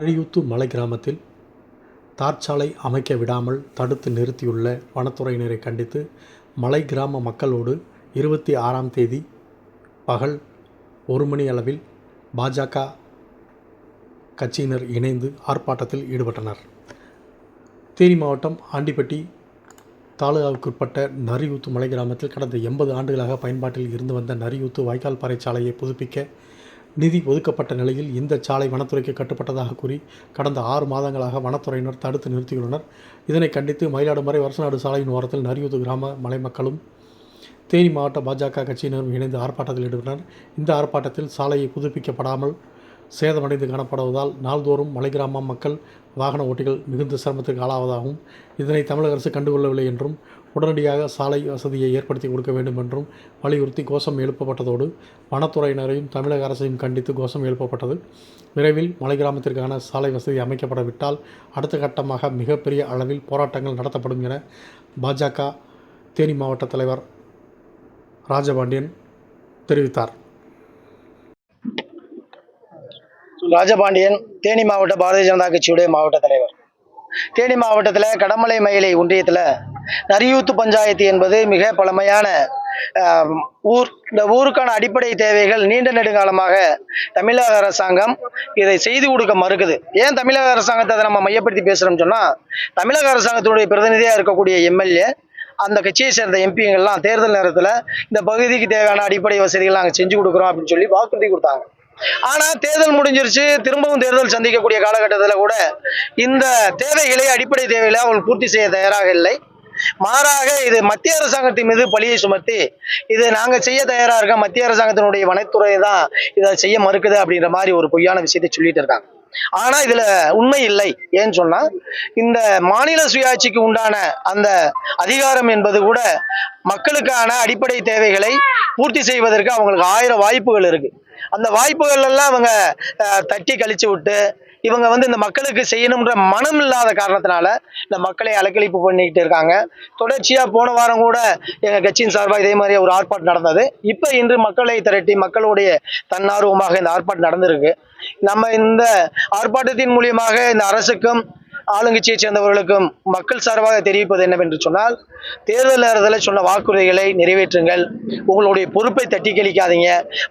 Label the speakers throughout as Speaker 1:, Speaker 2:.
Speaker 1: அரியூத்து மலை கிராமத்தில் தார்ச்சாலை அமைக்க விடாமல் தடுத்து நிறுத்தியுள்ள வனத்துறையினரை கண்டித்து மலை கிராம மக்களோடு 26ஆம் தேதி பகல் 1 மணி அளவில் பாஜக கட்சியினர் இணைந்து ஆர்ப்பாட்டத்தில் ஈடுபட்டனர். தேனி மாவட்டம் ஆண்டிப்பட்டி தாலுகாவுக்குட்பட்ட நரியூத்து மலை கிராமத்தில் கடந்த 80 ஆண்டுகளாக பயன்பாட்டில் இருந்து வந்த நரியூத்து வாய்க்கால் பாறை சாலையை புதுப்பிக்க நிதி ஒதுக்கப்பட்ட நிலையில் இந்த சாலை வனத்துறைக்கு கட்டுப்பட்டதாக கூறி கடந்த 6 மாதங்களாக வனத்துறையினர் தடுத்து நிறுத்தியுள்ளனர். இதனை கண்டித்து மயிலாடுதுறை வருசநாடு சாலையின் ஓரத்தில் நரியூத்து கிராம மலை மக்களும் தேனி மாவட்ட பாஜக கட்சியினரும் இணைந்து ஆர்ப்பாட்டத்தில் ஈடுபட்டனர். இந்த ஆர்ப்பாட்டத்தில் சாலையை புதுப்பிக்கப்படாமல் சேதமடைந்து காணப்படுவதால் நாள்தோறும் மலை கிராம மக்கள் வாகன ஓட்டிகள் மிகுந்த சிரமத்திற்கு ஆளாவதாகவும் இதனை தமிழக அரசு கண்டுகொள்ளவில்லை என்றும் உடனடியாக சாலை வசதியை ஏற்படுத்தி கொடுக்க வேண்டும் என்றும் வலியுறுத்தி கோஷம் எழுப்பப்பட்டதோடு வனத்துறையினரையும் தமிழக அரசையும் கண்டித்து கோஷம் எழுப்பப்பட்டது. விரைவில் மலை கிராமத்திற்கான சாலை வசதி அமைக்கப்படவிட்டால் அடுத்த கட்டமாக மிகப்பெரிய அளவில் போராட்டங்கள் நடத்தப்படும் என பாஜக தேனி மாவட்ட தலைவர் ராஜபாண்டியன் தெரிவித்தார்.
Speaker 2: ராஜபாண்டியன் தேனி மாவட்ட பாரதிய ஜனதா கட்சியுடைய மாவட்ட தலைவர். தேனி மாவட்டத்தில் கடமலை மயிலை ஒன்றியத்தில் நரியூத்து பஞ்சாயத்து என்பது மிக பழமையான ஊர். இந்த ஊருக்கான அடிப்படை தேவைகள் நீண்ட நெடுங்காலமாக தமிழக அரசாங்கம் இதை செய்து கொடுக்க மறுக்குது. ஏன் தமிழக அரசாங்கத்தை அதை நம்ம மையப்படுத்தி பேசுகிறோம்னு சொன்னால், தமிழக அரசாங்கத்தினுடைய பிரதிநிதியாக இருக்கக்கூடிய எம்எல்ஏ, அந்த கட்சியை சேர்ந்த எம்பிங்கள்லாம் தேர்தல் நேரத்தில் இந்த பகுதிக்கு தேவையான அடிப்படை வசதிகள் நாங்கள் செஞ்சு கொடுக்குறோம் அப்படின்னு சொல்லி வாக்குறுதி கொடுத்தாங்க. ஆனா தேர்தல் முடிஞ்சிருச்சு, திரும்பவும் தேர்தல் சந்திக்கக்கூடிய காலகட்டத்தில் கூட இந்த தேவைகளை, அடிப்படை தேவைகளை அவங்க பூர்த்தி செய்ய தயாராக இல்லை. மாறாக இது மத்திய அரசாங்கத்தின் மீது பழியை சுமத்தி இது நாங்க செய்ய தயாரா இருக்க, மத்திய அரசாங்கத்தினுடைய வனத்துறை தான் இதை செய்ய மறுக்குது அப்படின்ற மாதிரி ஒரு பொய்யான விஷயத்தை சொல்லிட்டு இருக்காங்க. ஆனா இதுல உண்மை இல்லை. ஏன்னு சொன்னா, இந்த மாநில சுயாட்சிக்கு உண்டான அந்த அதிகாரம் என்பது கூட மக்களுக்கான அடிப்படை தேவைகளை பூர்த்தி செய்வதற்கு அவங்களுக்கு 1000 வாய்ப்புகள் இருக்கு. அந்த வாய்ப்புகள் எல்லாம் அவங்க தட்டி கழிச்சு விட்டு இவங்க இந்த மக்களுக்கு செய்யணும்ன்ற மனம் இல்லாத காரணத்தினால இந்த மக்களை அலக்களிப்பு பண்ணிக்கிட்டு இருக்காங்க. தொடர்ச்சியா போன வாரம் கூட எங்க கட்சியின் சார்பாக இதே மாதிரி ஒரு ஆர்ப்பாட்டம் நடந்தது. இப்ப இன்று மக்களை திரட்டி மக்களுடைய தன்னார்வமாக இந்த ஆர்ப்பாட்டம் நடந்திருக்கு. நம்ம இந்த ஆர்ப்பாட்டத்தின் மூலியமாக இந்த அரசுக்கும் ஆளுங்கட்சியை சேர்ந்தவர்களுக்கும் மக்கள் சார்பாக தெரிவிப்பது என்னவென்று சொன்னால், தேர்தல் நேரத்தில் சொன்ன வாக்குறுதிகளை நிறைவேற்றுங்கள், உங்களுடைய பொறுப்பை தட்டி கழிக்காதீங்க,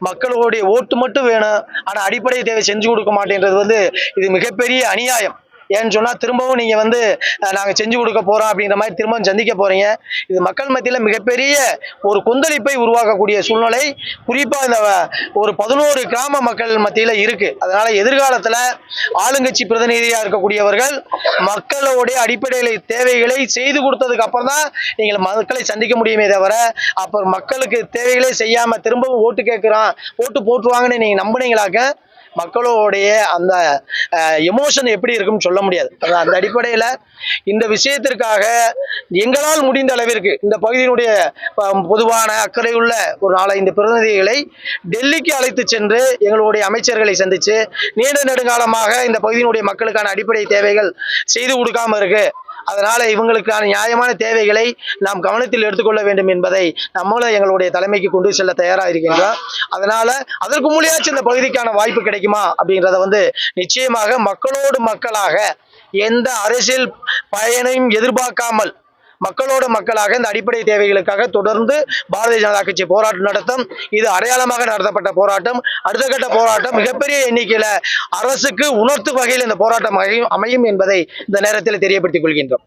Speaker 2: மக்களுடைய ஓட்டு மட்டும் வேணும், ஆனால் அடிப்படை தேவை செஞ்சு கொடுக்க மாட்டேன்றது இது மிகப்பெரிய அநியாயம். ஏன்னு சொன்னால், திரும்பவும் நீங்கள் நாங்கள் செஞ்சு கொடுக்க போகிறோம் அப்படின்ற மாதிரி திரும்பவும் சந்திக்க போகிறீங்க. இது மக்கள் மத்தியில் மிகப்பெரிய ஒரு கொந்தளிப்பை உருவாக்கக்கூடிய சூழ்நிலை குறிப்பாக இந்த ஒரு 11 கிராம மக்கள் மத்தியில் இருக்குது. அதனால் எதிர்காலத்தில் ஆளுங்கட்சி பிரதிநிதியாக இருக்கக்கூடியவர்கள் மக்களுடைய அடிப்படை தேவைகளை செய்து கொடுத்ததுக்கு அப்புறம் தான் நீங்கள் மக்களை சந்திக்க முடியுமே தவிர, அப்புறம் மக்களுக்கு தேவைகளே செய்யாமல் திரும்பவும் ஓட்டு கேட்குறான், ஓட்டு போட்டுருவாங்கன்னு நீங்கள் நம்புனீங்களாக்க மக்களோடைய அந்த எமோஷன் எப்படி இருக்குன்னு சொல்ல முடியாது. அந்த அடிப்படையில் இந்த விஷயத்திற்காக எங்களால் முடிந்த அளவிற்கு இந்த பகுதியினுடைய பொதுவான அக்கறையுள்ள ஒரு 4-5 பிரதிநிதிகளை டெல்லிக்கு அழைத்து சென்று எங்களுடைய அமைச்சர்களை சந்தித்து நீண்ட நெடுங்காலமாக இந்த பகுதியினுடைய மக்களுக்கான அடிப்படை தேவைகள் செய்து கொடுக்காம இருக்கு, அதனால இவங்களுக்கான நியாயமான தேவைகளை நாம் கவனத்தில் எடுத்துக்கொள்ள வேண்டும் என்பதை நம்மளும் எங்களுடைய தலைமைக்கு கொண்டு செல்ல தயாராக இருக்கின்றோம். அதனால அதற்கு மூலியாச்சும் இந்த பகுதிக்கான வாய்ப்பு கிடைக்குமா அப்படின்றத நிச்சயமாக மக்களோடு மக்களாக எந்த அரசியல் பயனையும் எதிர்பார்க்காமல் மக்களோட மக்களாக இந்த அடிப்படை தேவைகளுக்காக தொடர்ந்து பாரதிய ஜனதா கட்சி போராட்டம் நடத்தும். இது அடையாளமாக நடத்தப்பட்ட போராட்டம். அடுத்த கட்ட போராட்டம் மிகப்பெரிய எண்ணிக்கையில அரசுக்கு உணர்த்தும் வகையில் இந்த போராட்டம் அமையும் என்பதை இந்த நேரத்தில் தெரியப்படுத்திக் கொள்கின்றோம்.